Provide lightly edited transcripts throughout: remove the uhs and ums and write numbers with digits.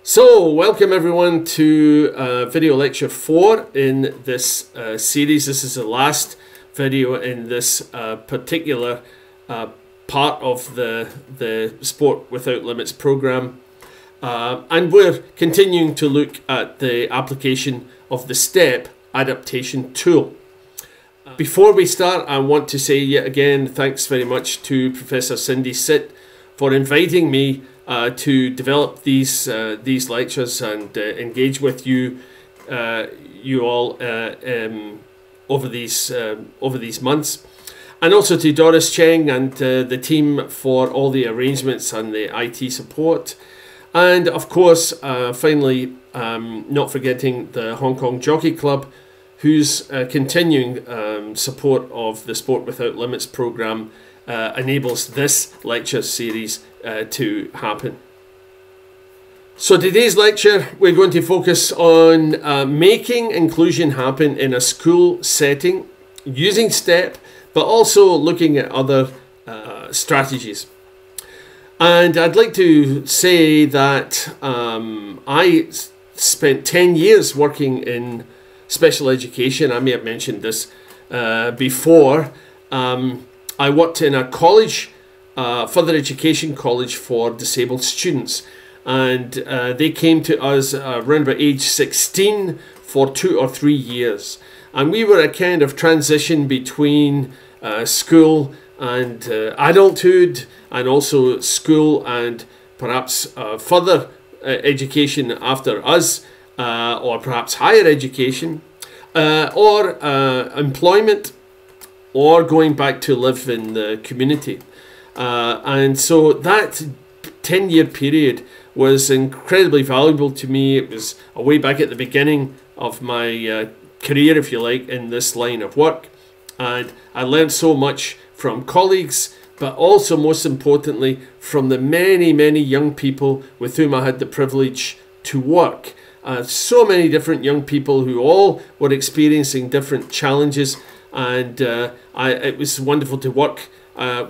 So, welcome everyone to video lecture 4 in this series. This is the last video in this particular part of the Sport Without Limits program. And we're continuing to look at the application of the STEP Adaptation Tool. Before we start, I want to say yet again thanks very much to Professor Cindy Sitt for inviting me to develop these lectures and engage with you all over these months, and also to Doris Cheng and the team for all the arrangements and the IT support, and of course finally not forgetting the Hong Kong Jockey Club, whose continuing support of the Sport Without Limits program enables this lecture series to happen. So today's lecture we're going to focus on making inclusion happen in a school setting using STEP, but also looking at other strategies. And I'd like to say that I spent 10 years working in special education. I may have mentioned this before. I worked in a college, further education college for disabled students, and they came to us around about age 16 for 2 or 3 years, and we were a kind of transition between school and adulthood, and also school and perhaps further education after us, or perhaps higher education, or employment, or going back to live in the community. And so that 10-year period was incredibly valuable to me. It was way back at the beginning of my career, if you like, in this line of work. And I learned so much from colleagues, but also most importantly from the many, many young people with whom I had the privilege to work. So many different young people who all were experiencing different challenges, and it was wonderful to work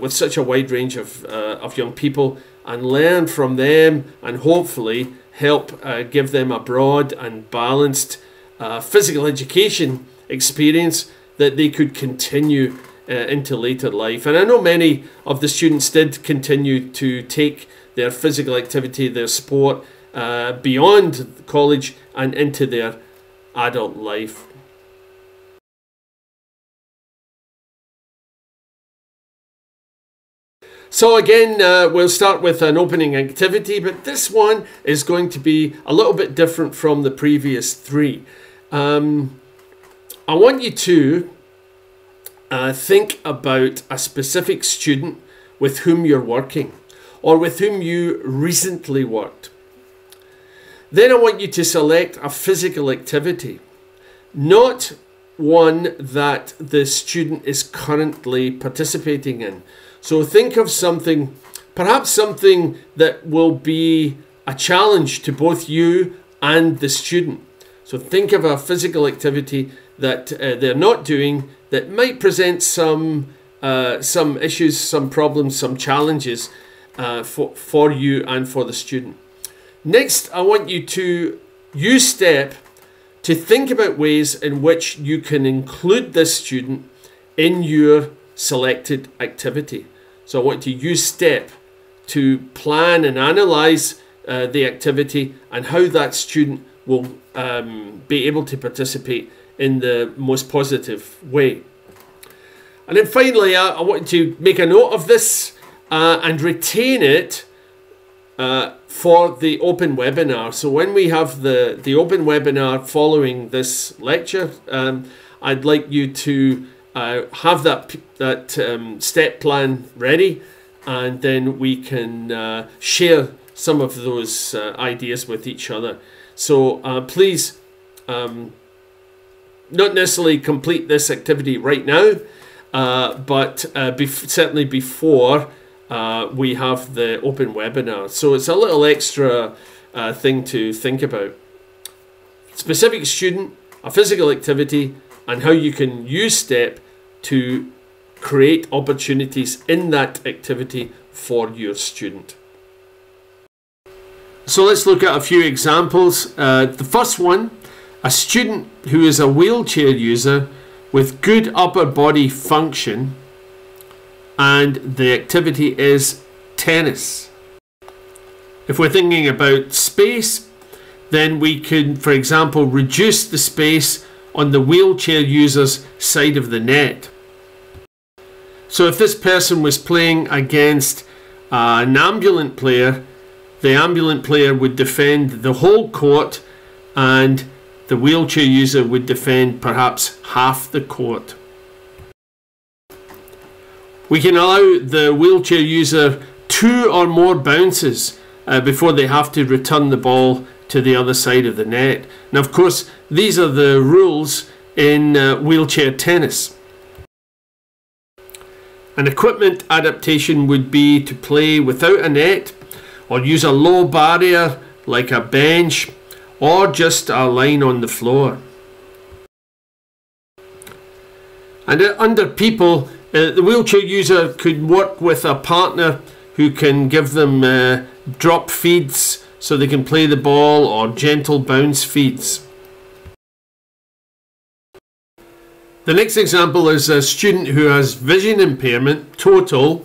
with such a wide range of young people and learn from them, and hopefully help give them a broad and balanced physical education experience that they could continue into later life. And I know many of the students did continue to take their physical activity, their sport, beyond college and into their adult life. So again, we'll start with an opening activity, but this one is going to be a little bit different from the previous 3. I want you to think about a specific student with whom you're working, or with whom you recently worked. Then I want you to select a physical activity, not one that the student is currently participating in. So think of something, perhaps something that will be a challenge to both you and the student. So think of a physical activity that they're not doing that might present some issues, some problems, some challenges for you and for the student. Next, I want you to use STEP to think about ways in which you can include this student in your selected activity. So I want you to use STEP to plan and analyze the activity and how that student will be able to participate in the most positive way. And then finally, I want you to make a note of this and retain it for the open webinar. So when we have the open webinar following this lecture, I'd like you to have that step plan ready, and then we can share some of those ideas with each other. So please not necessarily complete this activity right now, but certainly before we have the open webinar. So it's a little extra thing to think about. Specific student, a physical activity, and how you can use STEP to create opportunities in that activity for your student. So let's look at a few examples. The first one, a student who is a wheelchair user with good upper body function, and the activity is tennis. If we're thinking about space, then we could, for example, reduce the space on the wheelchair user's side of the net. So if this person was playing against an ambulant player, the ambulant player would defend the whole court and the wheelchair user would defend perhaps half the court. We can allow the wheelchair user 2 or more bounces before they have to return the ball to the other side of the net. Now, of course, these are the rules in wheelchair tennis. An equipment adaptation would be to play without a net, or use a low barrier like a bench, or just a line on the floor. And under people, the wheelchair user could work with a partner who can give them drop feeds so they can play the ball, or gentle bounce feeds. The next example is a student who has vision impairment, total,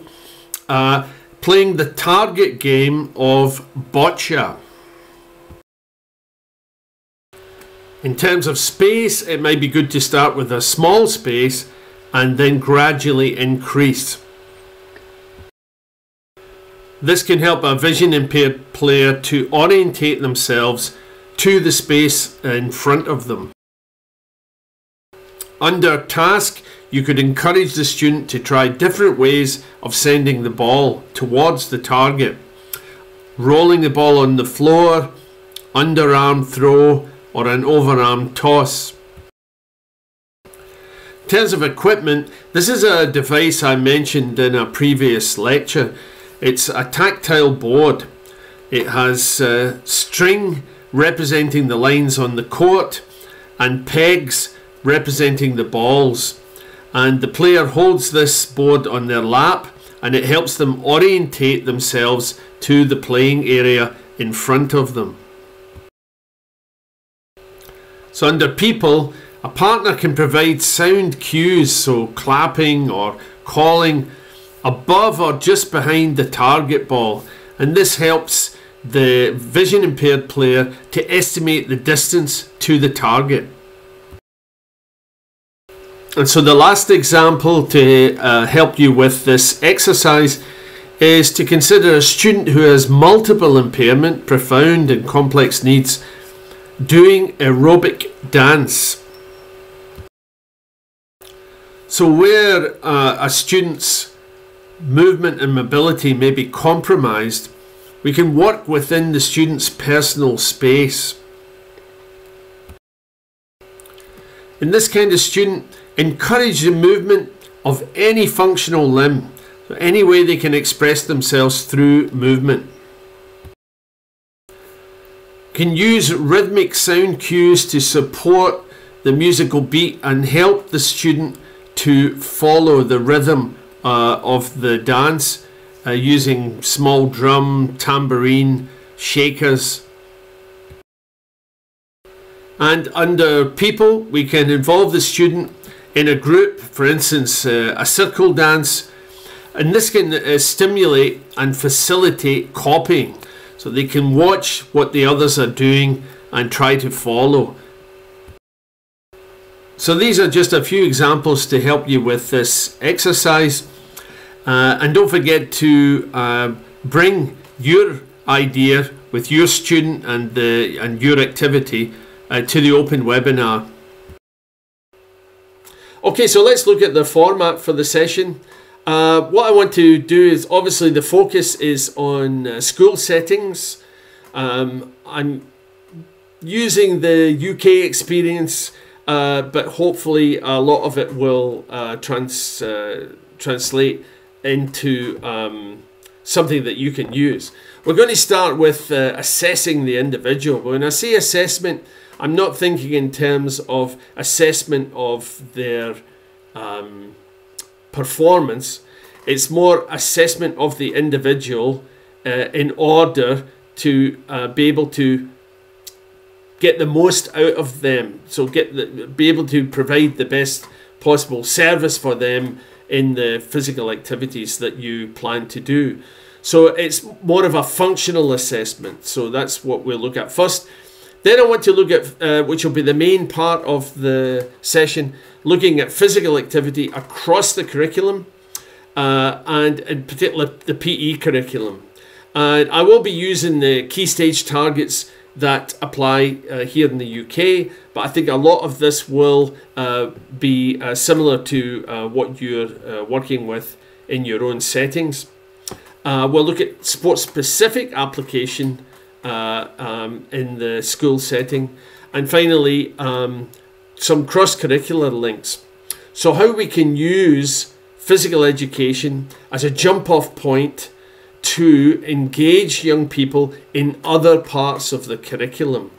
playing the target game of boccia. In terms of space, it might be good to start with a small space and then gradually increase. This can help a vision impaired player to orientate themselves to the space in front of them. Under task, you could encourage the student to try different ways of sending the ball towards the target. Rolling the ball on the floor, underarm throw, or an overarm toss. In terms of equipment, this is a device I mentioned in a previous lecture. It's a tactile board. It has string representing the lines on the court and pegs representing the balls. And the player holds this board on their lap, and it helps them orientate themselves to the playing area in front of them. So under people, a partner can provide sound cues, so clapping or calling above or just behind the target ball, and this helps the vision impaired player to estimate the distance to the target. And so the last example to help you with this exercise is to consider a student who has multiple impairment, profound and complex needs, doing aerobic dance. So where a student's movement and mobility may be compromised, we can work within the student's personal space. In this kind of student, encourage the movement of any functional limb, so any way they can express themselves through movement. Can use rhythmic sound cues to support the musical beat and help the student to follow the rhythm of the dance using small drum, tambourine, shakers. And under people, we can involve the student in a group, for instance, a circle dance, and this can stimulate and facilitate copying, so they can watch what the others are doing and try to follow. So these are just a few examples to help you with this exercise, and don't forget to bring your idea with your student and your activity to the open webinar. Okay, so let's look at the format for the session. What I want to do is, obviously the focus is on school settings. I'm using the UK experience, but hopefully a lot of it will translate into something that you can use. We're going to start with assessing the individual. When I say assessment, I'm not thinking in terms of assessment of their performance. It's more assessment of the individual in order to be able to get the most out of them. So be able to provide the best possible service for them in the physical activities that you plan to do. So it's more of a functional assessment. So that's what we'll look at first. Then I want to look at, which will be the main part of the session, looking at physical activity across the curriculum, and in particular the PE curriculum. And I will be using the key stage targets that apply here in the UK, but I think a lot of this will be similar to what you're working with in your own settings. We'll look at sport-specific application in the school setting, and finally some cross-curricular links. So how we can use physical education as a jump-off point to engage young people in other parts of the curriculum.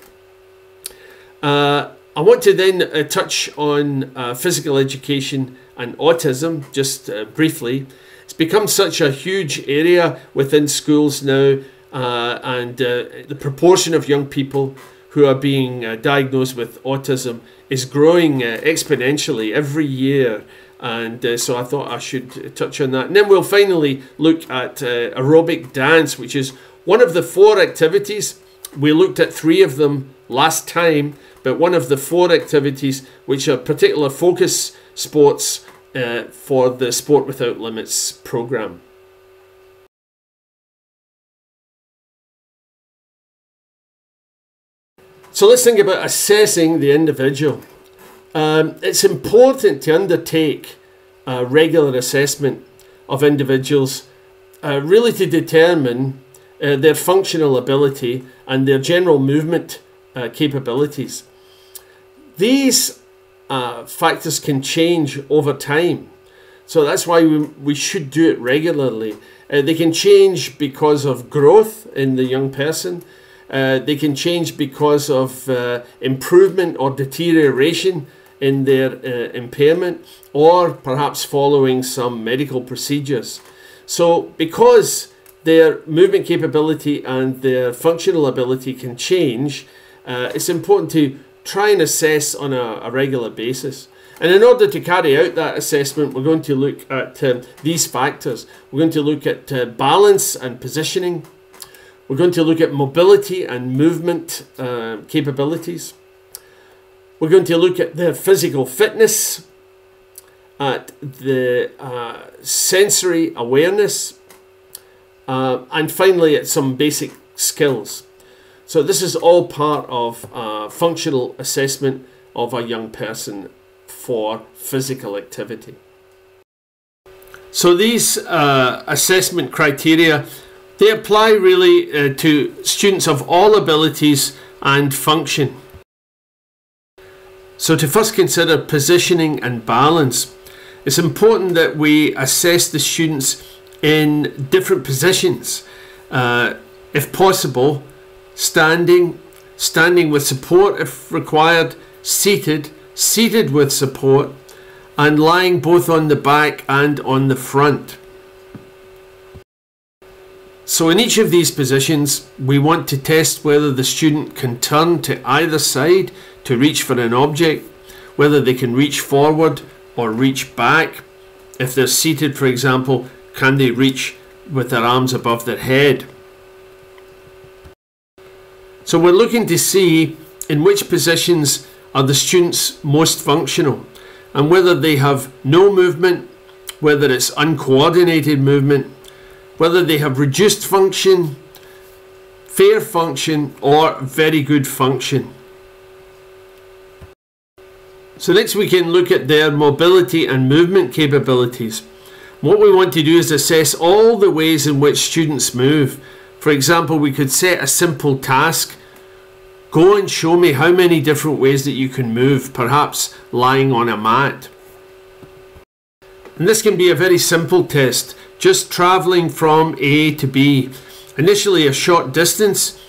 I want to then touch on physical education and autism just briefly. It's become such a huge area within schools now, and the proportion of young people who are being diagnosed with autism is growing exponentially every year. And so I thought I should touch on that. And then we'll finally look at aerobic dance, which is one of the 4 activities. We looked at 3 of them last time, but one of the 4 activities which are particular focus sports for the Sport Without Limits program. So let's think about assessing the individual. It's important to undertake a regular assessment of individuals, really to determine their functional ability and their general movement capabilities. These factors can change over time, so that's why we should do it regularly. They can change because of growth in the young person. They can change because of improvement or deterioration in their impairment, or perhaps following some medical procedures. So because their movement capability and their functional ability can change, it's important to try and assess on a regular basis. And in order to carry out that assessment, we're going to look at these factors. We're going to look at balance and positioning. We're going to look at mobility and movement capabilities. We're going to look at their physical fitness, at the sensory awareness, and finally at some basic skills. So this is all part of functional assessment of a young person for physical activity. So these assessment criteria, they apply really to students of all abilities and function. So to first consider positioning and balance, it's important that we assess the students in different positions. If possible, standing with support if required, seated with support, and lying both on the back and on the front. So in each of these positions, we want to test whether the student can turn to either side to reach for an object, whether they can reach forward or reach back. If they're seated, for example, can they reach with their arms above their head? So we're looking to see in which positions are the students most functional, and whether they have no movement, whether it's uncoordinated movement, whether they have reduced function, fair function, or very good function. So next we can look at their mobility and movement capabilities. What we want to do is assess all the ways in which students move. For example, we could set a simple task. Go and show me how many different ways that you can move, perhaps lying on a mat. And this can be a very simple test, just traveling from A to B, initially a short distance,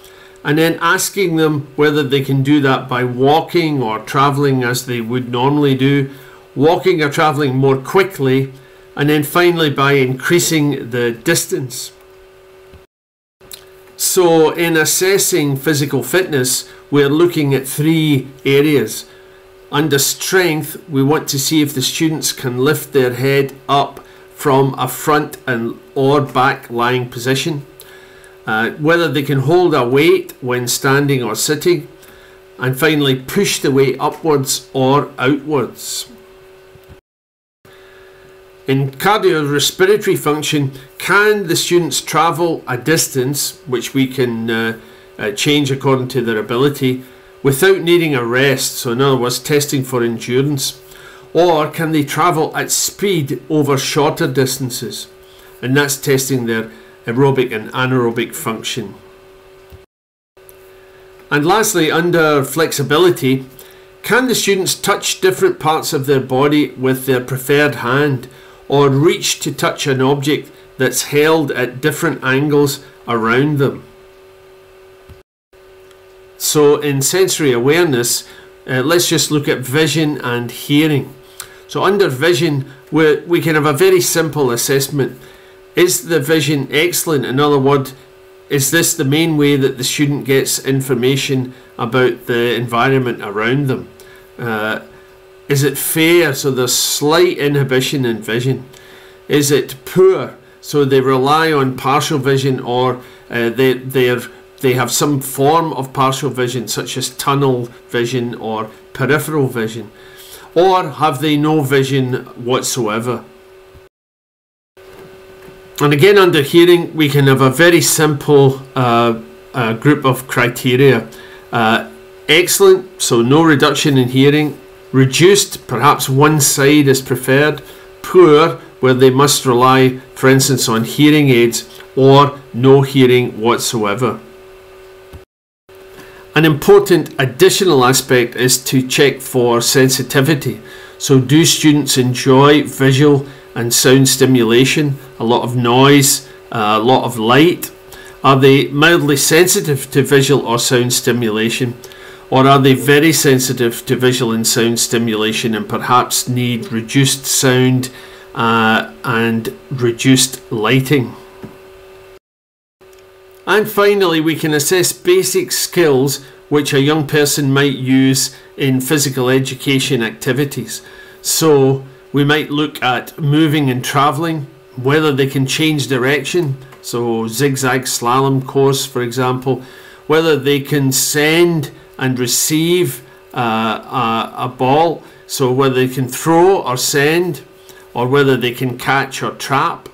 and then asking them whether they can do that by walking or traveling as they would normally do, walking or traveling more quickly, and then finally by increasing the distance. So in assessing physical fitness, we're looking at 3 areas. Under strength, we want to see if the students can lift their head up from a front or back lying position, whether they can hold a weight when standing or sitting, and finally push the weight upwards or outwards. In cardiorespiratory function, can the students travel a distance, which we can change according to their ability, without needing a rest? So in other words, testing for endurance. Or can they travel at speed over shorter distances? And that's testing their aerobic and anaerobic function. And lastly, under flexibility, can the students touch different parts of their body with their preferred hand, or reach to touch an object that's held at different angles around them? So in sensory awareness, let's just look at vision and hearing. So under vision, we can have a very simple assessment. Is the vision excellent? In other words, is this the main way that the student gets information about the environment around them? Is it fair? So there's slight inhibition in vision. Is it poor? So they rely on partial vision, or they have some form of partial vision, such as tunnel vision or peripheral vision. Or have they no vision whatsoever? And again, under hearing, we can have a very simple group of criteria. Excellent, so no reduction in hearing. Reduced, perhaps one side is preferred. Poor, where they must rely, for instance, on hearing aids, or no hearing whatsoever. An important additional aspect is to check for sensitivity. So do students enjoy visual and sound stimulation, a lot of noise, a lot of light? Are they mildly sensitive to visual or sound stimulation? Or are they very sensitive to visual and sound stimulation and perhaps need reduced sound and reduced lighting? And finally, we can assess basic skills which a young person might use in physical education activities. So we might look at moving and travelling, whether they can change direction, so zigzag slalom course, for example, whether they can send and receive a ball, so whether they can throw or send, or whether they can catch or trap.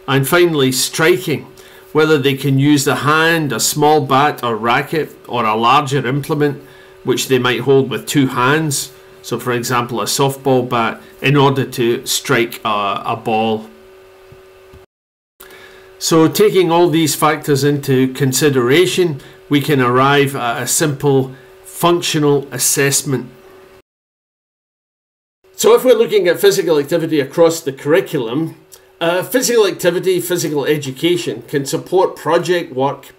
And finally, striking, whether they can use the hand, a small bat or racket, or a larger implement which they might hold with 2 hands, so for example a softball bat, in order to strike a ball. So taking all these factors into consideration, we can arrive at a simple functional assessment. So if we're looking at physical activity across the curriculum, physical activity, physical education can support project work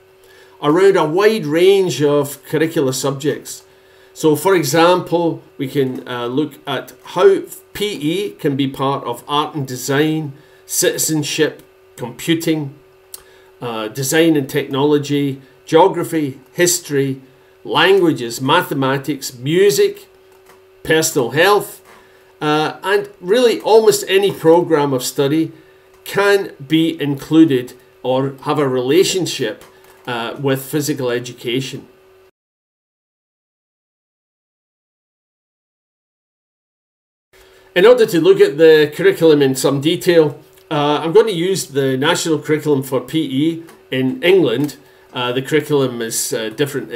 around a wide range of curricular subjects. So for example, we can look at how PE can be part of art and design, citizenship, computing, design and technology, geography, history, languages, mathematics, music, personal health, and really almost any program of study can be included or have a relationship with physical education. In order to look at the curriculum in some detail, I'm going to use the national curriculum for PE in England. The curriculum is different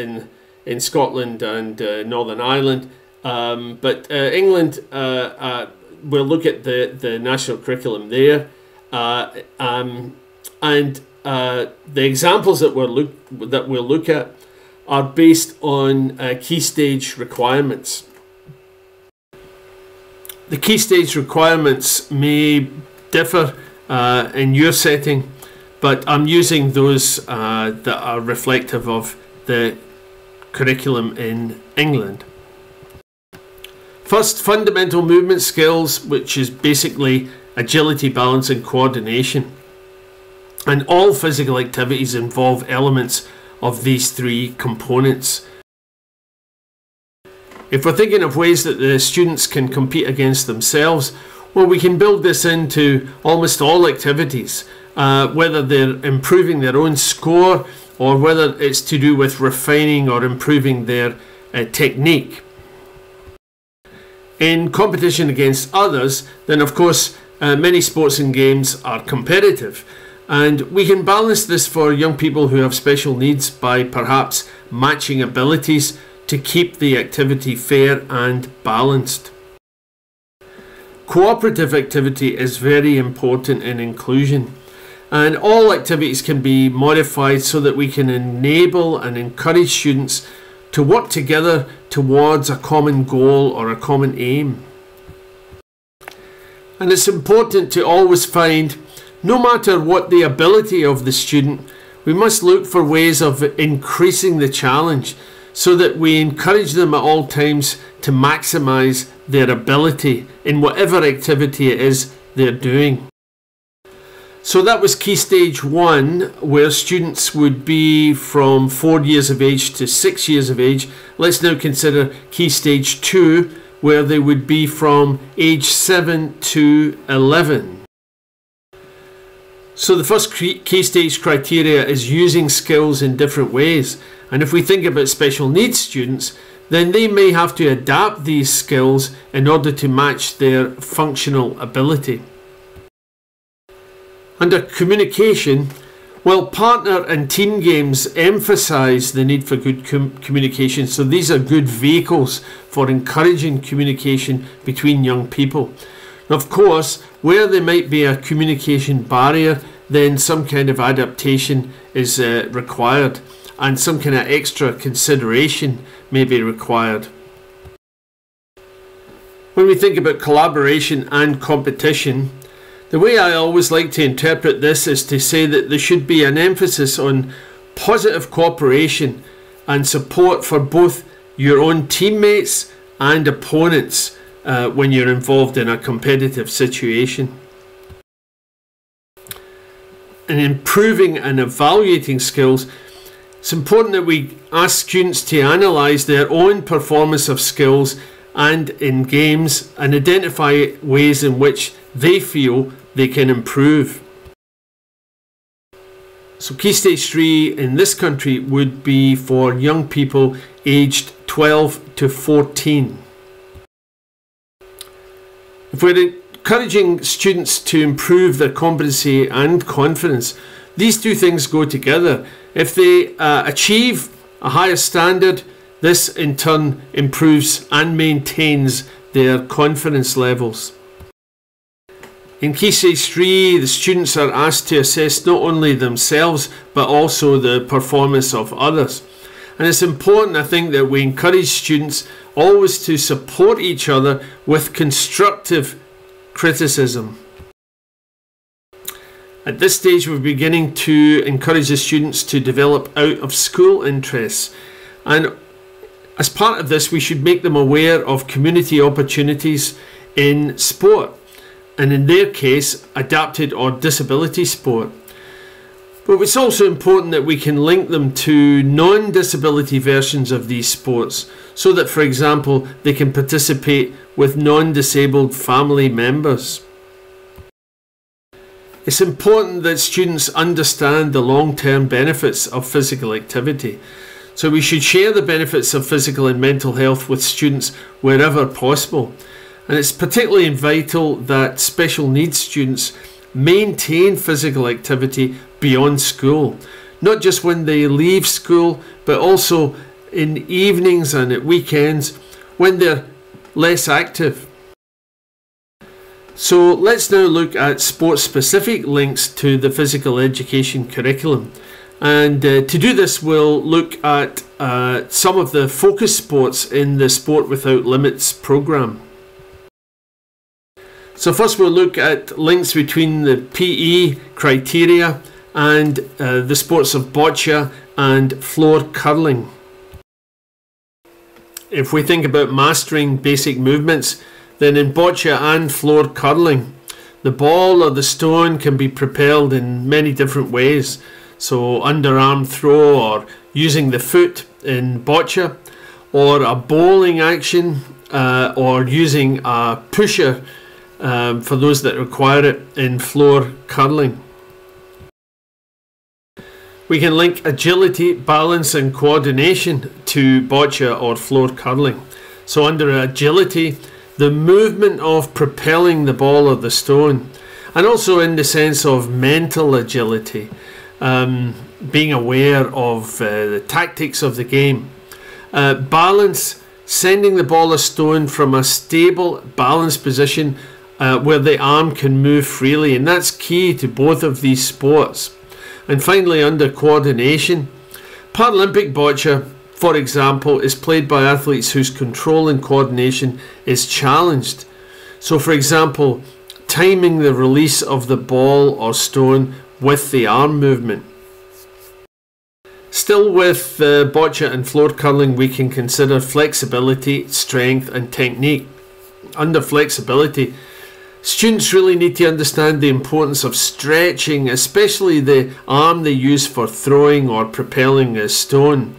in Scotland and Northern Ireland, but England, we'll look at the national curriculum there, and the examples that we'll look at are based on key stage requirements. The key stage requirements may differ in your setting, but I'm using those that are reflective of the curriculum in England. First, fundamental movement skills, which is basically agility, balance and coordination. And all physical activities involve elements of these three components. If we're thinking of ways that the students can compete against themselves, well, we can build this into almost all activities, whether they're improving their own score or whether it's to do with refining or improving their technique. In competition against others, then of course many sports and games are competitive, and we can balance this for young people who have special needs by perhaps matching abilities to keep the activity fair and balanced. Cooperative activity is very important in inclusion, and all activities can be modified so that we can enable and encourage students to work together towards a common goal or a common aim. And it's important to always find, no matter what the ability of the student, we must look for ways of increasing the challenge so that we encourage them at all times to maximize their ability in whatever activity it is they're doing. So that was Key Stage 1, where students would be from 4 years of age to 6 years of age. Let's now consider Key Stage 2, where they would be from age 7 to 11. So the first key stage criteria is using skills in different ways. And if we think about special needs students, then they may have to adapt these skills in order to match their functional ability. Under communication, well, partner and team games emphasize the need for good communication, so these are good vehicles for encouraging communication between young people. Of course, where there might be a communication barrier, then some kind of adaptation is required, and some kind of extra consideration may be required. When we think about collaboration and competition, the way I always like to interpret this is to say that there should be an emphasis on positive cooperation and support for both your own teammates and opponents when you're involved in a competitive situation. In improving and evaluating skills, it's important that we ask students to analyse their own performance of skills and in games and identify ways in which they feel they can improve. So Key Stage 3 in this country would be for young people aged 12 to 14. If we're encouraging students to improve their competency and confidence, these two things go together. If they achieve a higher standard, this in turn improves and maintains their confidence levels. In Key Stage 3, the students are asked to assess not only themselves but also the performance of others. And it's important, I think, that we encourage students always to support each other with constructive criticism. At this stage, we're beginning to encourage the students to develop out of school interests, and as part of this we should make them aware of community opportunities in sport, and in their case adapted or disability sport. But it's also important that we can link them to non-disability versions of these sports so that, for example, they can participate with non-disabled family members. It's important that students understand the long-term benefits of physical activity. So we should share the benefits of physical and mental health with students wherever possible. And it's particularly vital that special needs students maintain physical activity beyond school. Not just when they leave school, but also in evenings and at weekends when they're less active. So let's now look at sport-specific links to the physical education curriculum. And to do this, we'll look at some of the focus sports in the Sport Without Limits programme. So first we'll look at links between the PE criteria and the sports of boccia and floor curling. If we think about mastering basic movements, then in boccia and floor curling, The ball or the stone can be propelled in many different ways. So underarm throw, or using the foot in boccia, or a bowling action, or using a pusher for those that require it in floor curling. We can link agility, balance and coordination to boccia or floor curling. So under agility, the movement of propelling the ball or the stone, and also in the sense of mental agility, being aware of the tactics of the game. Balance, sending the ball or stone from a stable, balanced position where the arm can move freely, and that's key to both of these sports. And finally, under coordination, Paralympic boccia, for example, is played by athletes whose control and coordination is challenged. So for example, timing the release of the ball or stone with the arm movement. Still with boccia and floor curling, we can consider flexibility, strength and technique. Under flexibility, students really need to understand the importance of stretching, especially the arm they use for throwing or propelling a stone.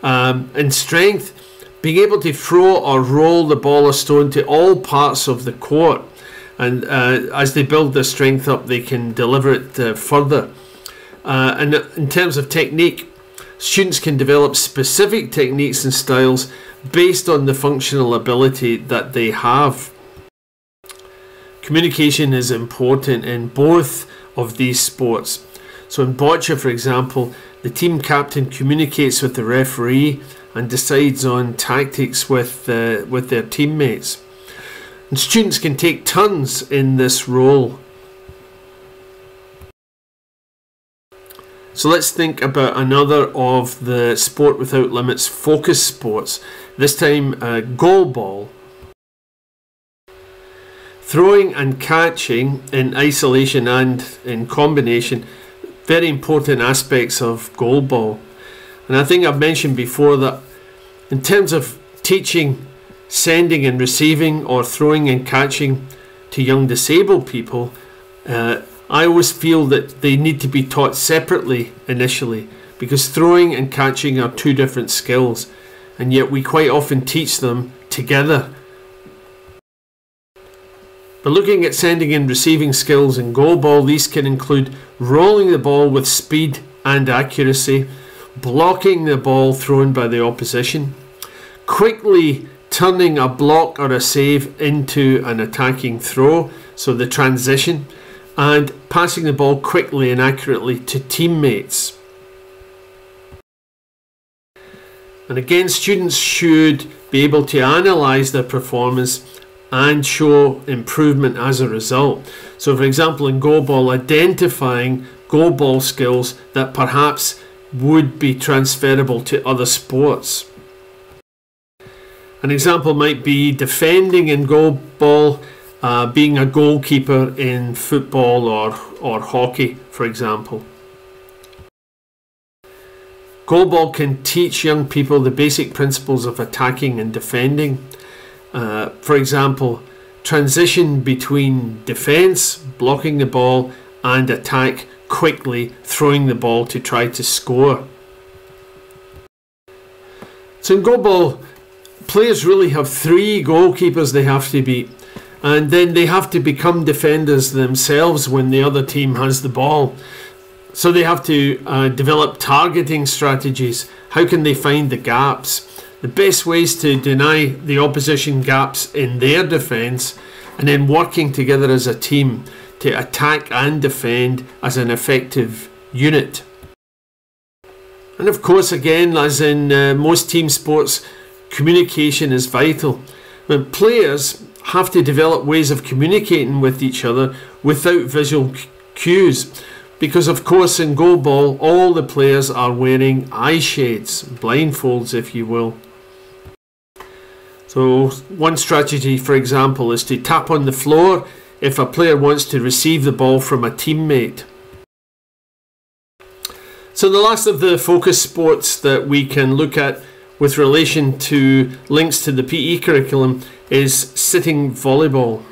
And strength, being able to throw or roll the ball or stone to all parts of the court. And as they build their strength up, they can deliver it further. And in terms of technique, students can develop specific techniques and styles based on the functional ability that they have. Communication is important in both of these sports. So in boccia, for example, the team captain communicates with the referee and decides on tactics with their teammates. And students can take turns in this role. So let's think about another of the Sport Without Limits focus sports, this time goalball. Throwing and catching in isolation and in combination, very important aspects of goalball. And I think I've mentioned before that in terms of teaching sending and receiving or throwing and catching to young disabled people, I always feel that they need to be taught separately initially, because throwing and catching are two different skills, and yet we quite often teach them together. But looking at sending and receiving skills in goalball, these can include rolling the ball with speed and accuracy, blocking the ball thrown by the opposition, quickly turning a block or a save into an attacking throw, so the transition, and passing the ball quickly and accurately to teammates. And again, students should be able to analyse their performance and show improvement as a result. So for example, in goalball, identifying goalball skills that perhaps would be transferable to other sports. An example might be defending in goalball, being a goalkeeper in football or hockey, for example. Goalball can teach young people the basic principles of attacking and defending. For example, transition between defence, blocking the ball, and attack quickly, throwing the ball to try to score. So in goalball, players really have three goalkeepers they have to beat, and then they have to become defenders themselves when the other team has the ball. So they have to develop targeting strategies. How can they find the gaps? The best ways to deny the opposition gaps in their defence, and then working together as a team to attack and defend as an effective unit. And of course, again, as in most team sports, communication is vital. When players have to develop ways of communicating with each other without visual cues, because of course in goalball all the players are wearing eye shades, blindfolds if you will. So one strategy, for example, is to tap on the floor if a player wants to receive the ball from a teammate. So the last of the focus sports that we can look at with relation to links to the PE curriculum is sitting volleyball.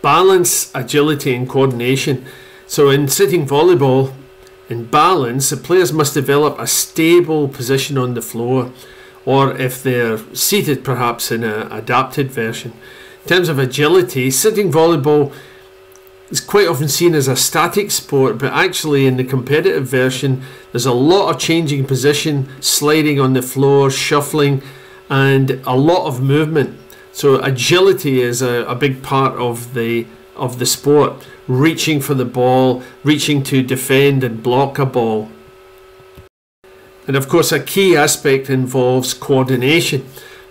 balance, agility and coordination. So in sitting volleyball, in balance, the players must develop a stable position on the floor, or if they're seated, perhaps in an adapted version. In terms of agility, sitting volleyball is quite often seen as a static sport, but actually in the competitive version there's a lot of changing position, sliding on the floor, shuffling, and a lot of movement. So agility is a big part of the sport, reaching for the ball, reaching to defend and block a ball. And of course a key aspect involves coordination,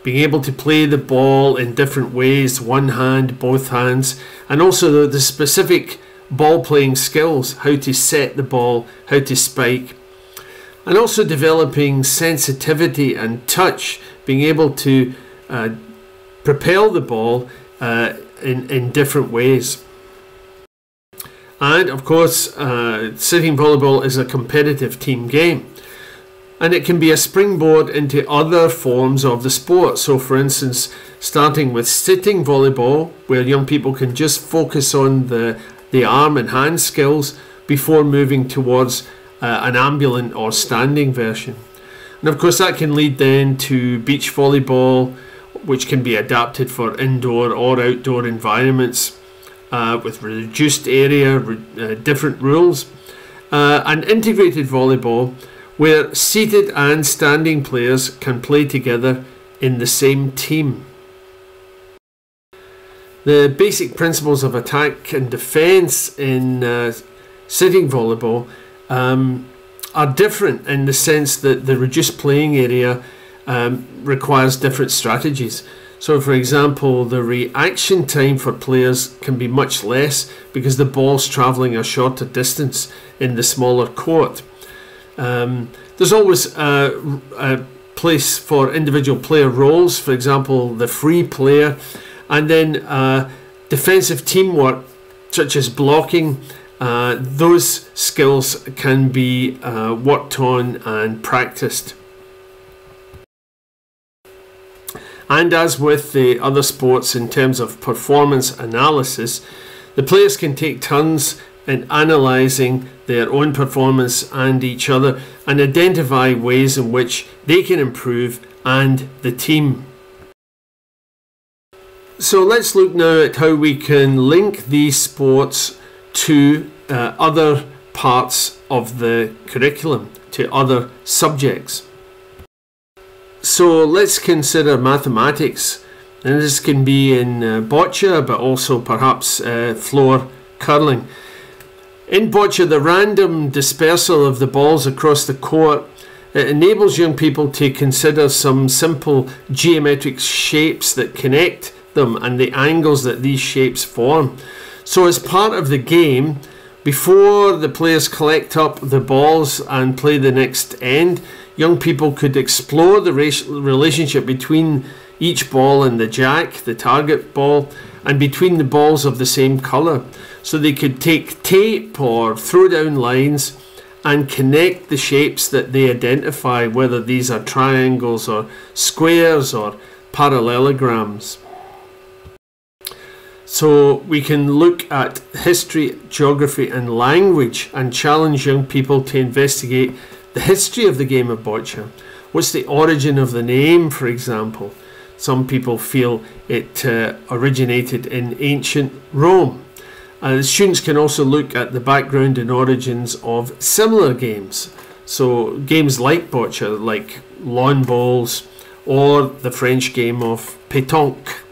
being able to play the ball in different ways, one hand, both hands, and also the specific ball playing skills, how to set the ball, how to spike, and also developing sensitivity and touch, being able to propel the ball in different ways. And of course sitting volleyball is a competitive team game, and it can be a springboard into other forms of the sport. So for instance, starting with sitting volleyball, where young people can just focus on the arm and hand skills before moving towards an ambulant or standing version. And of course that can lead then to beach volleyball, which can be adapted for indoor or outdoor environments with reduced area, different rules, and integrated volleyball, where seated and standing players can play together in the same team. The basic principles of attack and defence in sitting volleyball are different in the sense that the reduced playing area requires different strategies. So for example, the reaction time for players can be much less because the ball's travelling a shorter distance in the smaller court. There's always a place for individual player roles, for example the free player, and then defensive teamwork such as blocking. Those skills can be worked on and practiced. And as with the other sports, in terms of performance analysis, the players can take turns in analysing their own performance and each other, and identify ways in which they can improve and the team. So let's look now at how we can link these sports to other parts of the curriculum, to other subjects. So let's consider mathematics, and this can be in boccia, but also perhaps floor curling. In boccia, the random dispersal of the balls across the court enables young people to consider some simple geometric shapes that connect them and the angles that these shapes form. So as part of the game, before the players collect up the balls and play the next end, young people could explore the relationship between each ball and the jack, the target ball, and between the balls of the same colour. So they could take tape or throw down lines and connect the shapes that they identify, whether these are triangles or squares or parallelograms. So we can look at history, geography and language and challenge young people to investigate the history of the game of boccia. What's the origin of the name, for example? Some people feel it originated in ancient Rome. Students can also look at the background and origins of similar games. So games like boccia, like lawn bowls, or the French game of pétanque.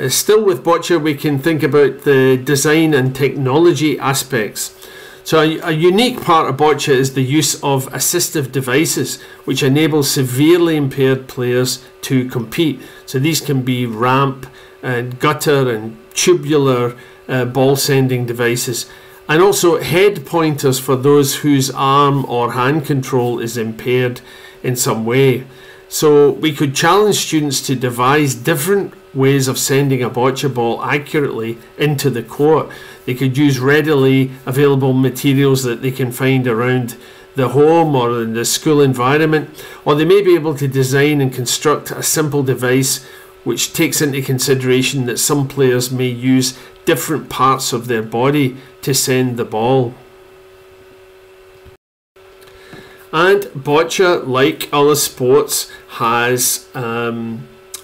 Still with boccia, we can think about the design and technology aspects. So a unique part of boccia is the use of assistive devices, which enable severely impaired players to compete. So these can be ramp and gutter and tubular ball sending devices, and also head pointers for those whose arm or hand control is impaired in some way. So we could challenge students to devise different ways of sending a boccia ball accurately into the court. They could use readily available materials that they can find around the home or in the school environment, or they may be able to design and construct a simple device which takes into consideration that some players may use different parts of their body to send the ball. And boccia, like other sports, has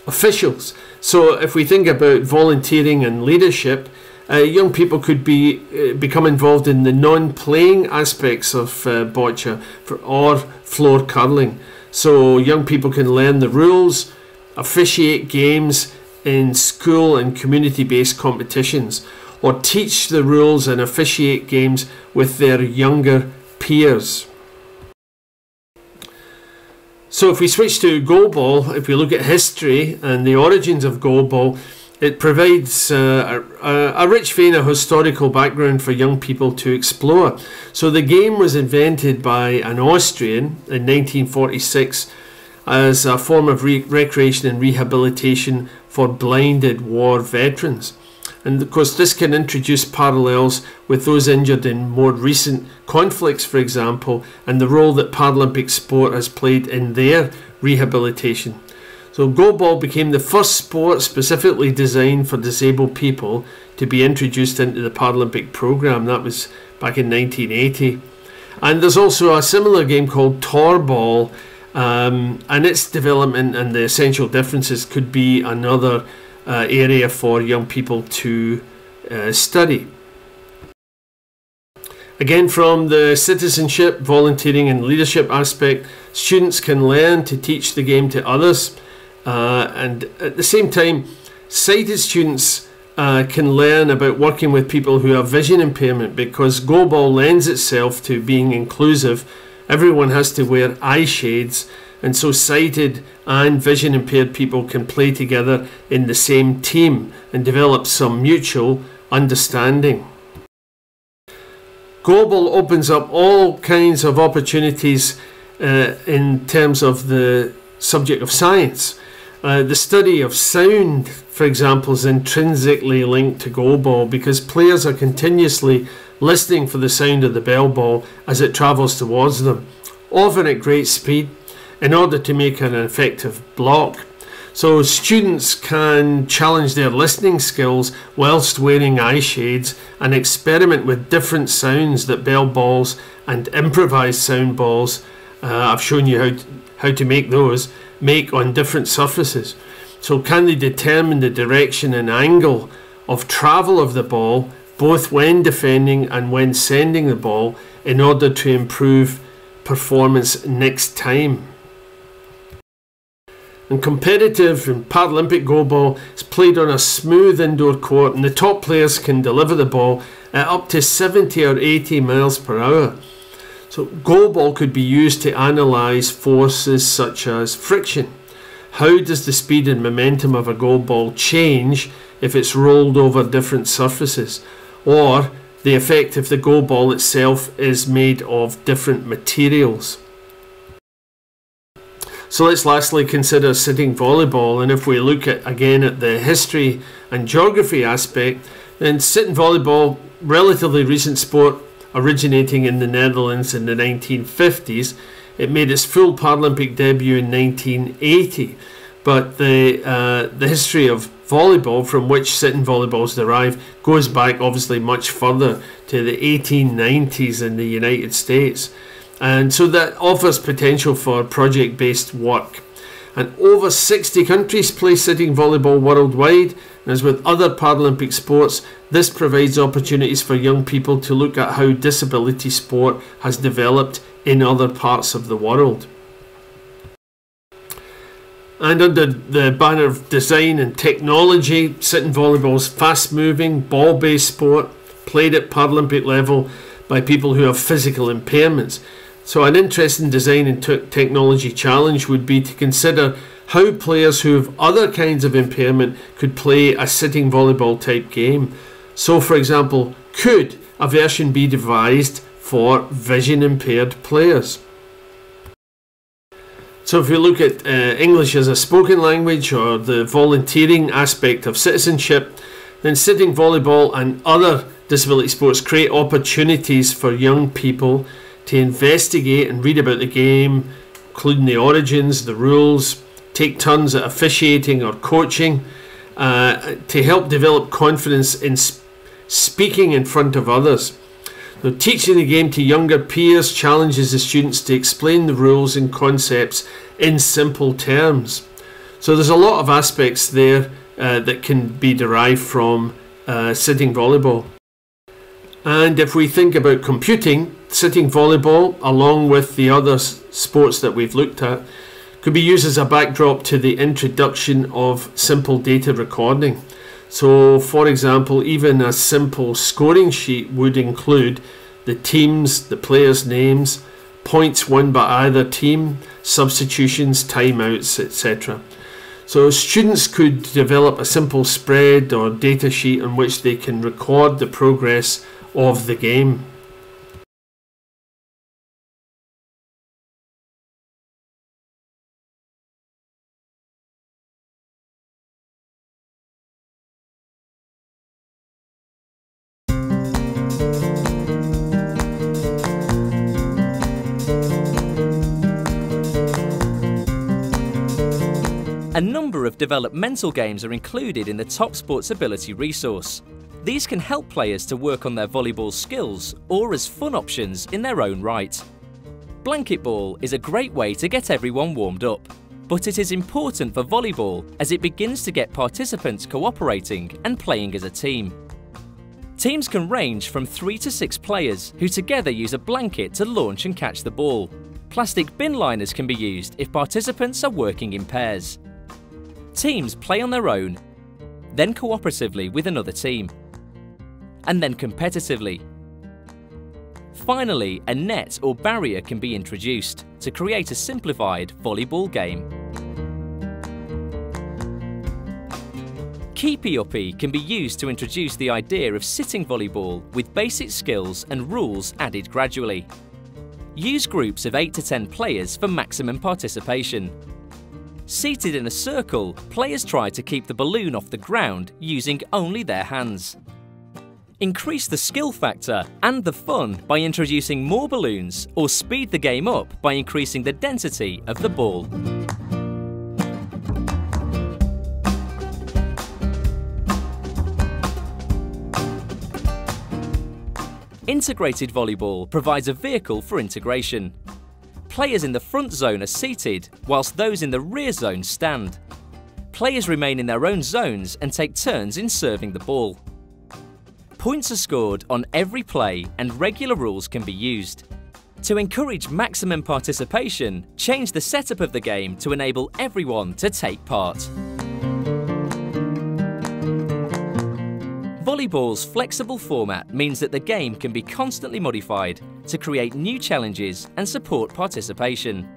officials. So if we think about volunteering and leadership, young people could become involved in the non-playing aspects of boccia or floor curling. So young people can learn the rules, officiate games in school and community-based competitions, or teach the rules and officiate games with their younger peers. So if we switch to goalball, if we look at history and the origins of goalball, it provides a rich vein of historical background for young people to explore. So the game was invented by an Austrian in 1946 as a form of recreation and rehabilitation for blinded war veterans. And of course this can introduce parallels with those injured in more recent conflicts, for example, and the role that Paralympic sport has played in their rehabilitation. So goalball became the first sport specifically designed for disabled people to be introduced into the Paralympic program. That was back in 1980. And there's also a similar game called torball, and its development and the essential differences could be another area for young people to study. Again, from the citizenship, volunteering and leadership aspect, students can learn to teach the game to others, and at the same time, sighted students can learn about working with people who have vision impairment, because goalball lends itself to being inclusive. Everyone has to wear eye shades, and so sighted and vision impaired people can play together in the same team and develop some mutual understanding. Goalball opens up all kinds of opportunities in terms of the subject of science. The study of sound, for example, is intrinsically linked to goalball because players are continuously listening for the sound of the bell ball as it travels towards them, often at great speed, in order to make an effective block. So students can challenge their listening skills whilst wearing eye shades and experiment with different sounds that bell balls and improvised sound balls, I've shown you how to make those, make on different surfaces. So can they determine the direction and angle of travel of the ball, both when defending and when sending the ball, in order to improve performance next time. And competitive and Paralympic goalball is played on a smooth indoor court, and the top players can deliver the ball at up to 70 or 80 miles per hour. So goalball could be used to analyse forces such as friction. How does the speed and momentum of a goalball change if it's rolled over different surfaces? Or the effect if the goalball itself is made of different materials. So let's lastly consider sitting volleyball, and if we look at again at the history and geography aspect, then sitting volleyball, relatively recent sport originating in the Netherlands in the 1950s. It made its full Paralympic debut in 1980, but the history of volleyball, from which sitting volleyballs derive, goes back obviously much further to the 1890s in the United States. And so that offers potential for project-based work. And over 60 countries play sitting volleyball worldwide. And as with other Paralympic sports, this provides opportunities for young people to look at how disability sport has developed in other parts of the world. And under the banner of design and technology, sitting volleyball is fast-moving, ball-based sport, played at Paralympic level by people who have physical impairments. So an interesting design and technology challenge would be to consider how players who have other kinds of impairment could play a sitting volleyball type game. So for example, could a version be devised for vision impaired players? So if we look at English as a spoken language, or the volunteering aspect of citizenship, then sitting volleyball and other disability sports create opportunities for young people to investigate and read about the game, including the origins, the rules, take turns at officiating or coaching to help develop confidence in speaking in front of others. So teaching the game to younger peers challenges the students to explain the rules and concepts in simple terms. So there's a lot of aspects there that can be derived from sitting volleyball. And if we think about computing, sitting volleyball, along with the other sports that we've looked at, could be used as a backdrop to the introduction of simple data recording. So, for example, even a simple scoring sheet would include the teams, the players' names, points won by either team, substitutions, timeouts, etc. So students could develop a simple spread or data sheet on which they can record the progress of the game. A number of developmental games are included in the Top Sports Ability resource. These can help players to work on their volleyball skills or as fun options in their own right. Blanket ball is a great way to get everyone warmed up, but it is important for volleyball as it begins to get participants cooperating and playing as a team. Teams can range from 3 to 6 players who together use a blanket to launch and catch the ball. Plastic bin liners can be used if participants are working in pairs. Teams play on their own, then cooperatively with another team, and then competitively. Finally, a net or barrier can be introduced to create a simplified volleyball game. Keepy-uppy can be used to introduce the idea of sitting volleyball with basic skills and rules added gradually. Use groups of 8 to 10 players for maximum participation. Seated in a circle, players try to keep the balloon off the ground using only their hands. Increase the skill factor and the fun by introducing more balloons, or speed the game up by increasing the density of the ball. Integrated volleyball provides a vehicle for integration. Players in the front zone are seated, whilst those in the rear zone stand. Players remain in their own zones and take turns in serving the ball. Points are scored on every play and regular rules can be used. To encourage maximum participation, change the setup of the game to enable everyone to take part. Volleyball's flexible format means that the game can be constantly modified to create new challenges and support participation.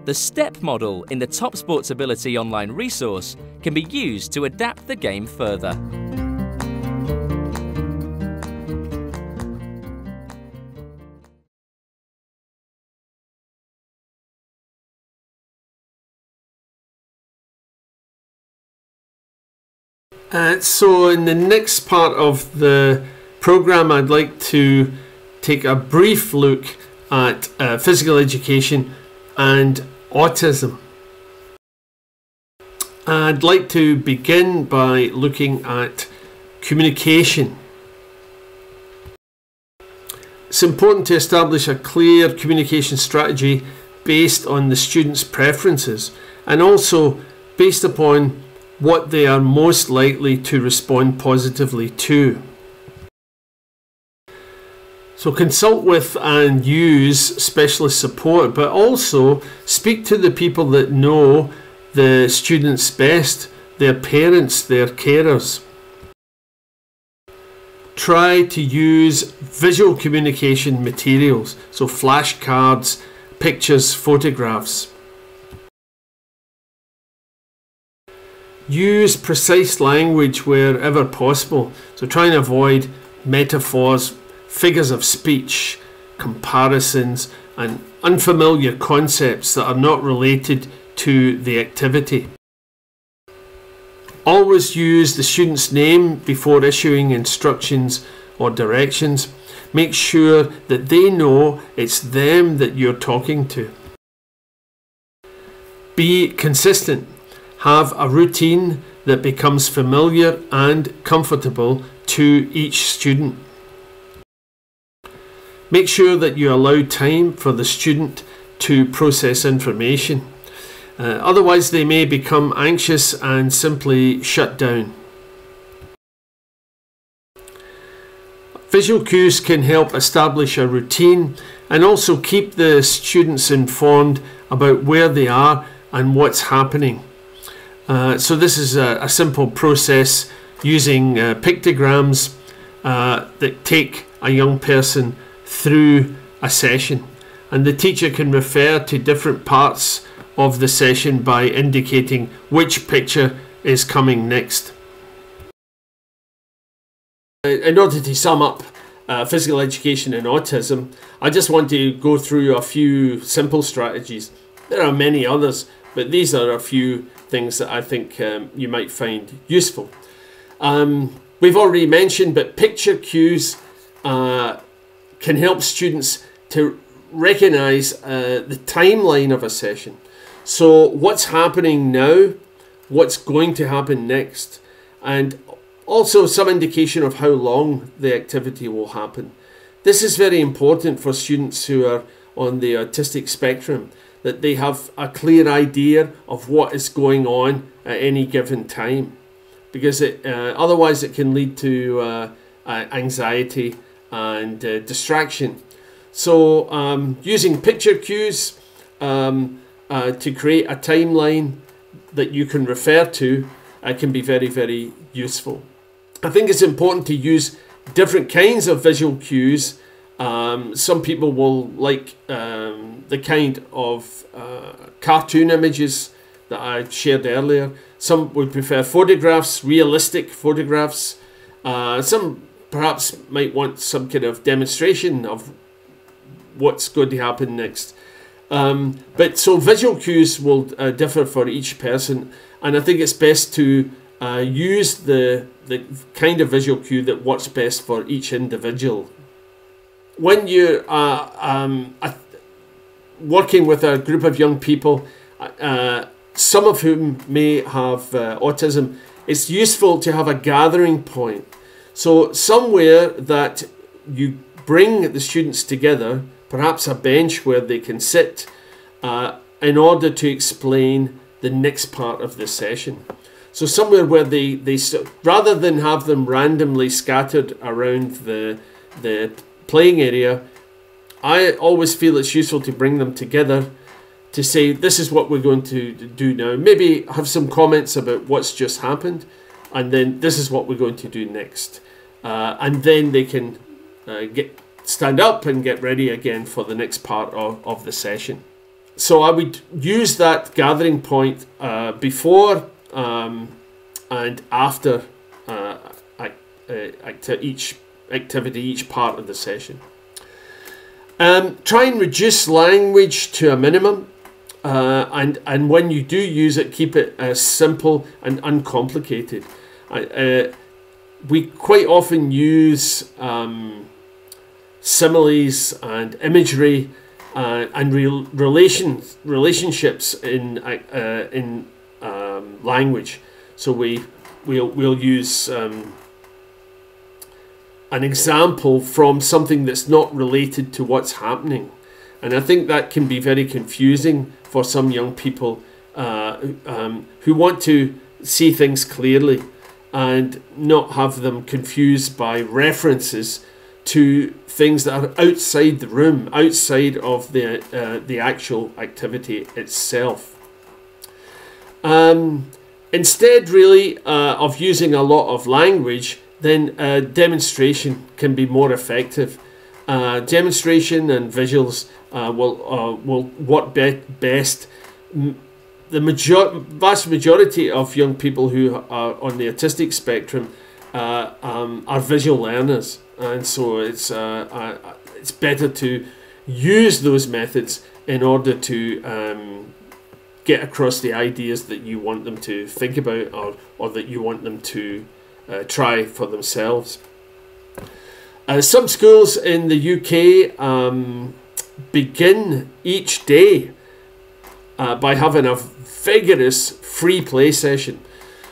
The STEP model in the Top Sports Ability online resource can be used to adapt the game further. So in the next part of the program, I'd like to take a brief look at physical education and autism. I'd like to begin by looking at communication. It's important to establish a clear communication strategy based on the student's preferences and also based upon what they are most likely to respond positively to. So consult with and use specialist support, but also speak to the people that know the students best, their parents, their carers. Try to use visual communication materials, so flashcards, pictures, photographs. Use precise language wherever possible, so try and avoid metaphors, figures of speech, comparisons, and unfamiliar concepts that are not related to the activity. Always use the student's name before issuing instructions or directions. Make sure that they know it's them that you're talking to. Be consistent. Have a routine that becomes familiar and comfortable to each student. Make sure that you allow time for the student to process information. Otherwise, they may become anxious and simply shut down. Visual cues can help establish a routine and also keep the students informed about where they are and what's happening. So this is a simple process using pictograms that take a young person through a session, and the teacher can refer to different parts of the session by indicating which picture is coming next. In order to sum up physical education and autism, I just want to go through a few simple strategies. There are many others, but these are a few things that I think you might find useful. We've already mentioned, but picture cues can help students to recognize the timeline of a session. So what's happening now, what's going to happen next, and also some indication of how long the activity will happen. This is very important for students who are on the autistic spectrum, that they have a clear idea of what is going on at any given time, because otherwise it can lead to anxiety and distraction. So using picture cues to create a timeline that you can refer to can be very, very useful. I think it's important to use different kinds of visual cues. Some people will like the kind of cartoon images that I shared earlier. Some would prefer photographs, realistic photographs. Some perhaps might want some kind of demonstration of what's going to happen next. But so visual cues will differ for each person, and I think it's best to use the kind of visual cue that works best for each individual. When you are working with a group of young people, some of whom may have autism, it's useful to have a gathering point. So somewhere that you bring the students together, perhaps a bench where they can sit, in order to explain the next part of the session. So somewhere where they rather than have them randomly scattered around the playing area, I always feel it's useful to bring them together to say, this is what we're going to do now. Maybe have some comments about what's just happened, and then this is what we're going to do next. And then they can stand up and get ready again for the next part of the session. So I would use that gathering point before and after each activity, each part of the session. Try and reduce language to a minimum, and when you do use it, keep it simple and uncomplicated. We quite often use similes and imagery and relationships in language. So we'll use an example from something that's not related to what's happening, and I think that can be very confusing for some young people who want to see things clearly and not have them confused by references to things that are outside the room, outside of the actual activity itself. Instead, really, of using a lot of language, then demonstration can be more effective. Demonstration and visuals will work best. The vast majority of young people who are on the autistic spectrum are visual learners, and so it's better to use those methods in order to get across the ideas that you want them to think about, or that you want them to try for themselves. Some schools in the UK begin each day by having a vigorous free play session.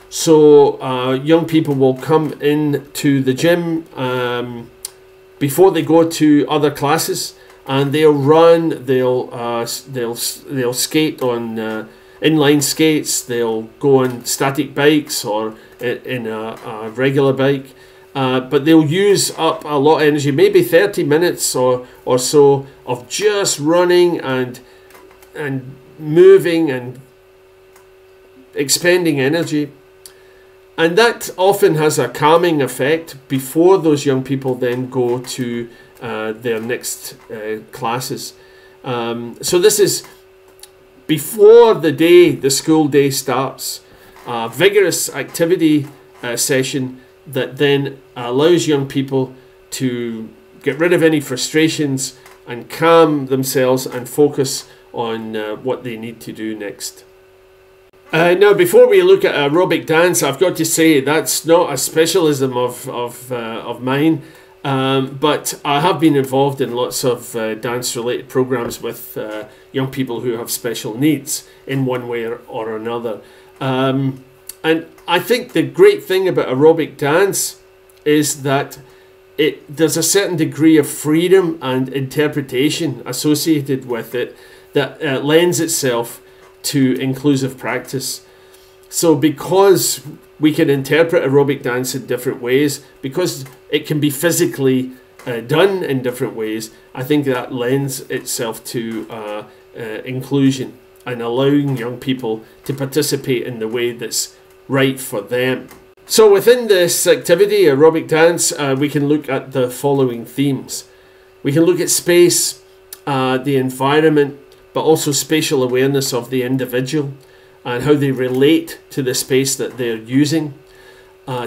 So young people will come into the gym before they go to other classes, and they'll run, they'll skate on inline skates, they'll go on static bikes or in a regular bike, but they'll use up a lot of energy, maybe 30 minutes or so of just running and moving and expending energy. And that often has a calming effect before those young people then go to their next classes. So this is before the school day starts. A vigorous activity session that then allows young people to get rid of any frustrations and calm themselves and focus on what they need to do next. Now, before we look at aerobic dance, I've got to say that's not a specialism of mine, but I have been involved in lots of dance-related programs with young people who have special needs in one way or another. And I think the great thing about aerobic dance is that there's a certain degree of freedom and interpretation associated with it that lends itself to inclusive practice. So because we can interpret aerobic dance in different ways, because it can be physically done in different ways, I think that lends itself to inclusion and allowing young people to participate in the way that's right for them. So within this activity, aerobic dance, we can look at the following themes. We can look at space, the environment, but also spatial awareness of the individual and how they relate to the space that they're using.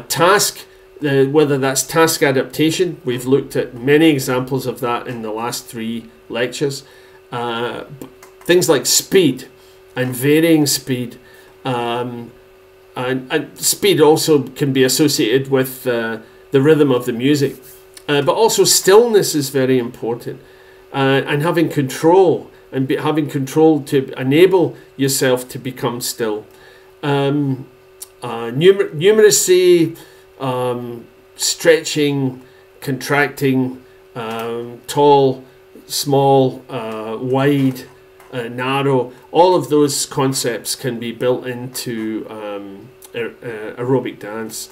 Task, whether that's task adaptation, we've looked at many examples of that in the last 3 lectures. Things like speed and varying speed. And speed also can be associated with the rhythm of the music. But also stillness is very important. And having control. And having control to enable yourself to become still. Numeracy, stretching, contracting, tall, small, wide, narrow, all of those concepts can be built into aerobic dance.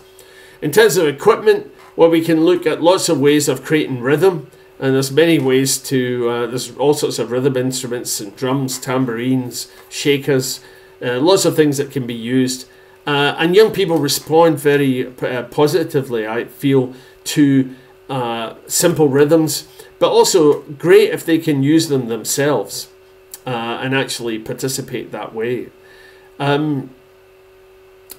In terms of equipment, well, we can look at lots of ways of creating rhythm. And there's many ways to, there's all sorts of rhythm instruments and drums, tambourines, shakers, lots of things that can be used. And young people respond very positively, I feel, to simple rhythms, but also great if they can use them themselves and actually participate that way. I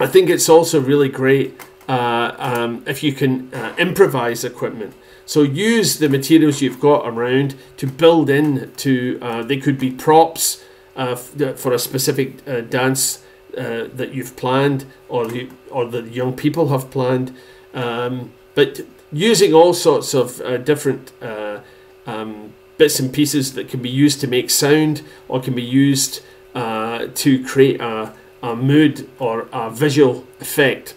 think it's also really great if you can improvise equipment. So use the materials you've got around to build in to, they could be props for a specific dance that you've planned or that young people have planned. But using all sorts of different bits and pieces that can be used to make sound or can be used to create a mood or a visual effect.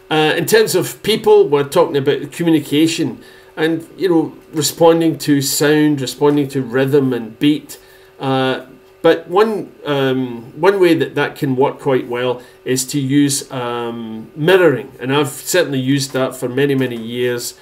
In terms of people, we're talking about communication and, responding to sound, responding to rhythm and beat. But one way that can work quite well is to use mirroring. And I've certainly used that for many, many years.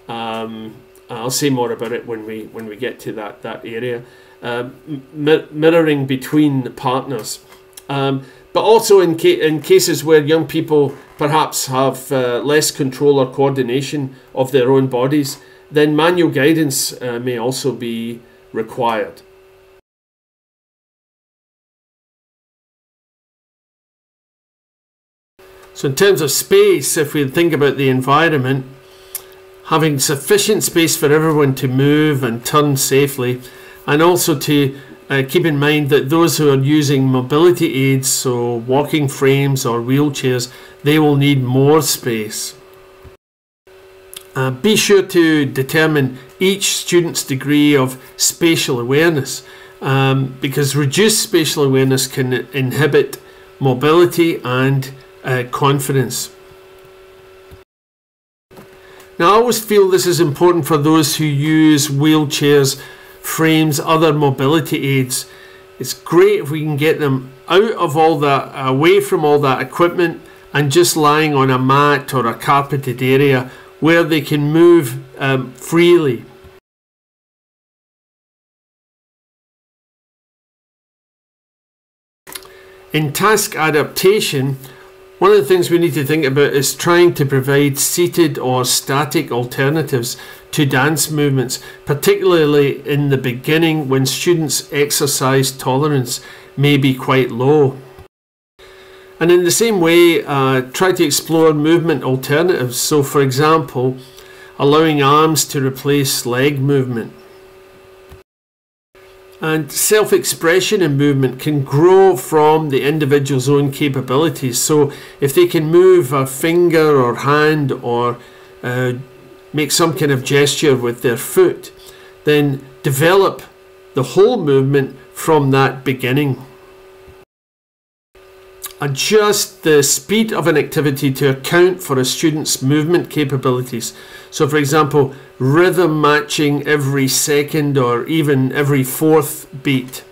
I'll say more about it when we get to that area. Mirroring between partners. But also in cases where young people perhaps have less control or coordination of their own bodies, then manual guidance may also be required. So in terms of space, if we think about the environment, having sufficient space for everyone to move and turn safely, and also to keep in mind that those who are using mobility aids, so walking frames or wheelchairs, they will need more space. Be sure to determine each student's degree of spatial awareness. because reduced spatial awareness can inhibit mobility and confidence. Now, I always feel this is important for those who use wheelchairs, frames, other mobility aids. It's great if we can get them out of all that, away from all that equipment, and just lying on a mat or a carpeted area where they can move freely. In task adaptation, one of the things we need to think about is trying to provide seated or static alternatives to dance movements, particularly in the beginning when students' exercise tolerance may be quite low. And in the same way, try to explore movement alternatives. So, for example, allowing arms to replace leg movement. And self-expression in movement can grow from the individual's own capabilities. So if they can move a finger or hand or make some kind of gesture with their foot, then develop the whole movement from that beginning. Adjust the speed of an activity to account for a student's movement capabilities. So, for example, rhythm matching every second or even every fourth beat.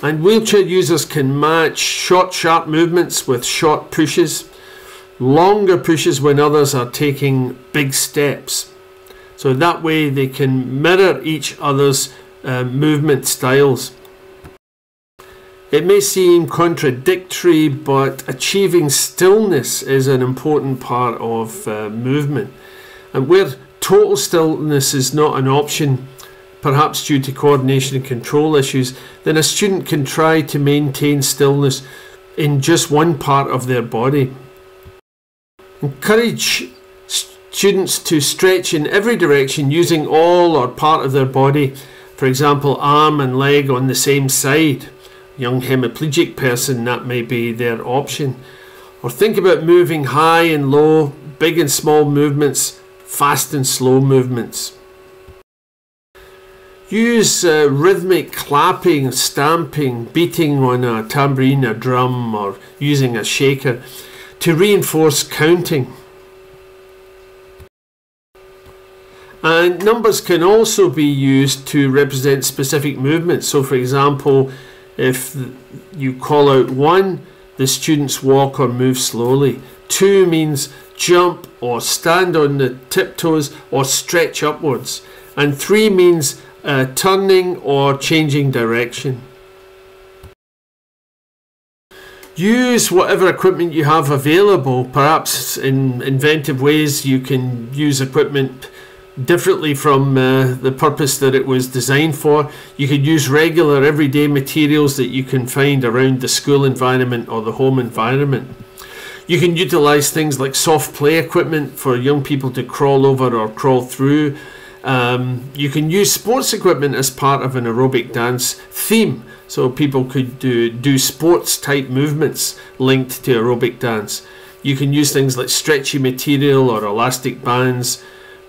And wheelchair users can match short, sharp movements with short pushes, longer pushes when others are taking big steps. So that way they can mirror each other's movement styles. It may seem contradictory, but achieving stillness is an important part of movement. And where total stillness is not an option, perhaps due to coordination and control issues, then a student can try to maintain stillness in just one part of their body. Encourage students to stretch in every direction using all or part of their body, for example, arm and leg on the same side. Young hemiplegic person, that may be their option. Or think about moving high and low, big and small movements, fast and slow movements. Use rhythmic clapping, stamping, beating on a tambourine, a drum, or using a shaker to reinforce counting. And numbers can also be used to represent specific movements. So, for example, if you call out 1, the students walk or move slowly. 2 means jump or stand on the tiptoes or stretch upwards. And 3 means turning or changing direction. Use whatever equipment you have available. Perhaps in inventive ways you can use equipment differently from the purpose that it was designed for. You could use regular everyday materials that you can find around the school environment or the home environment. You can utilize things like soft play equipment for young people to crawl over or crawl through. You can use sports equipment as part of an aerobic dance theme, so people could do sports type movements linked to aerobic dance. You can use things like stretchy material or elastic bands,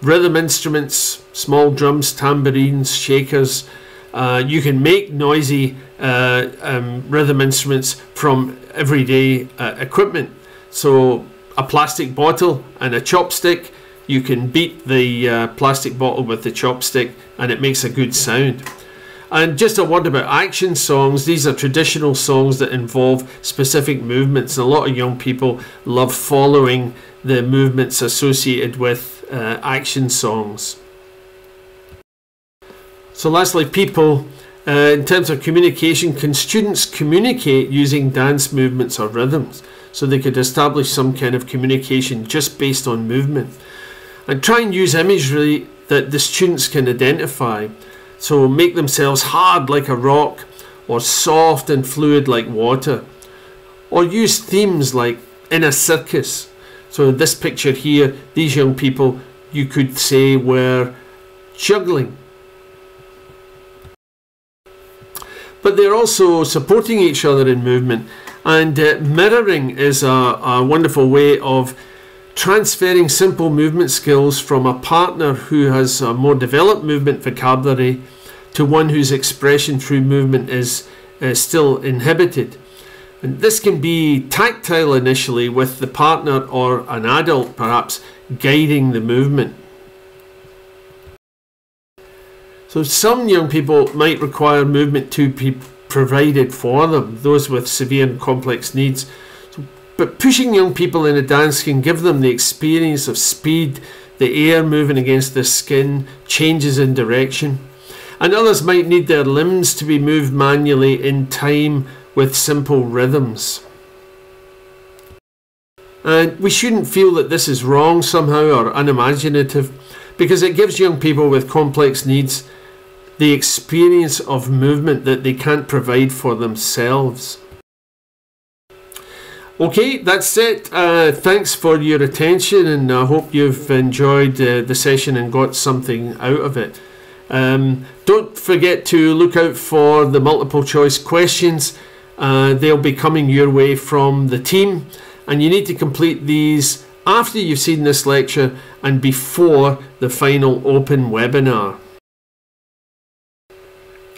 rhythm instruments, small drums, tambourines, shakers. You can make noisy rhythm instruments from everyday equipment. So a plastic bottle and a chopstick, you can beat the plastic bottle with the chopstick and it makes a good sound. And just a word about action songs. These are traditional songs that involve specific movements. A lot of young people love following the movements associated with action songs. So lastly, people, in terms of communication, can students communicate using dance movements or rhythms? So they could establish some kind of communication just based on movement. And try and use imagery that the students can identify. So make themselves hard like a rock, or soft and fluid like water. Or use themes like in a circus. So this picture here, these young people, you could say, were juggling. But they're also supporting each other in movement. And mirroring is a wonderful way of transferring simple movement skills from a partner who has a more developed movement vocabulary to one whose expression through movement is still inhibited. And this can be tactile initially, with the partner or an adult perhaps guiding the movement. So some young people might require movement to be provided for them, those with severe and complex needs. But pushing young people in a dance can give them the experience of speed, the air moving against their skin, changes in direction. And others might need their limbs to be moved manually in time with simple rhythms. And we shouldn't feel that this is wrong somehow or unimaginative, because it gives young people with complex needs the experience of movement that they can't provide for themselves. Okay, that's it. Thanks for your attention, and I hope you've enjoyed the session and got something out of it. Don't forget to look out for the multiple choice questions. They'll be coming your way from the team, and you need to complete these after you've seen this lecture and before the final open webinar.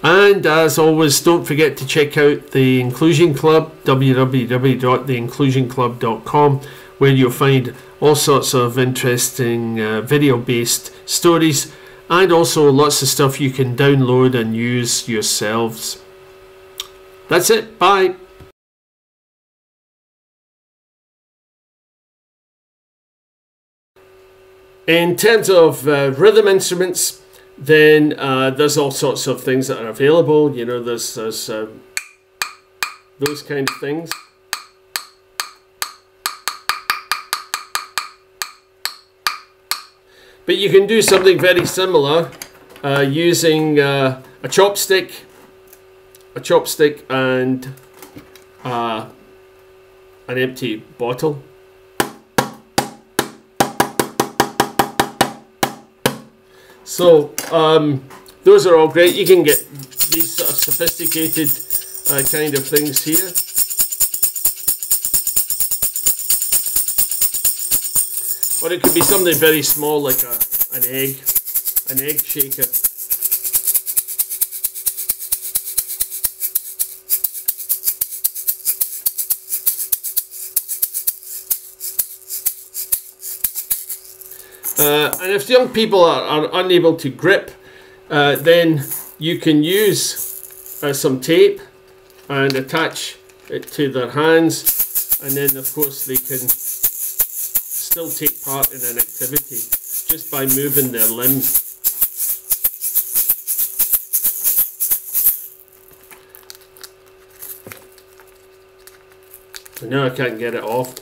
And as always, don't forget to check out the Inclusion Club, www.theinclusionclub.com, where you'll find all sorts of interesting video-based stories, and also lots of stuff you can download and use yourselves. That's it. Bye. In terms of rhythm instruments, then there's all sorts of things that are available. You know, there's those kind of things. But you can do something very similar using a chopstick and an empty bottle. So those are all great. You can get these sort of sophisticated kind of things here. Or it could be something very small, like an egg shaker. And if young people are unable to grip, then you can use some tape and attach it to their hands, and then of course they can still take part in an activity just by moving their limbs. So now I can't get it off.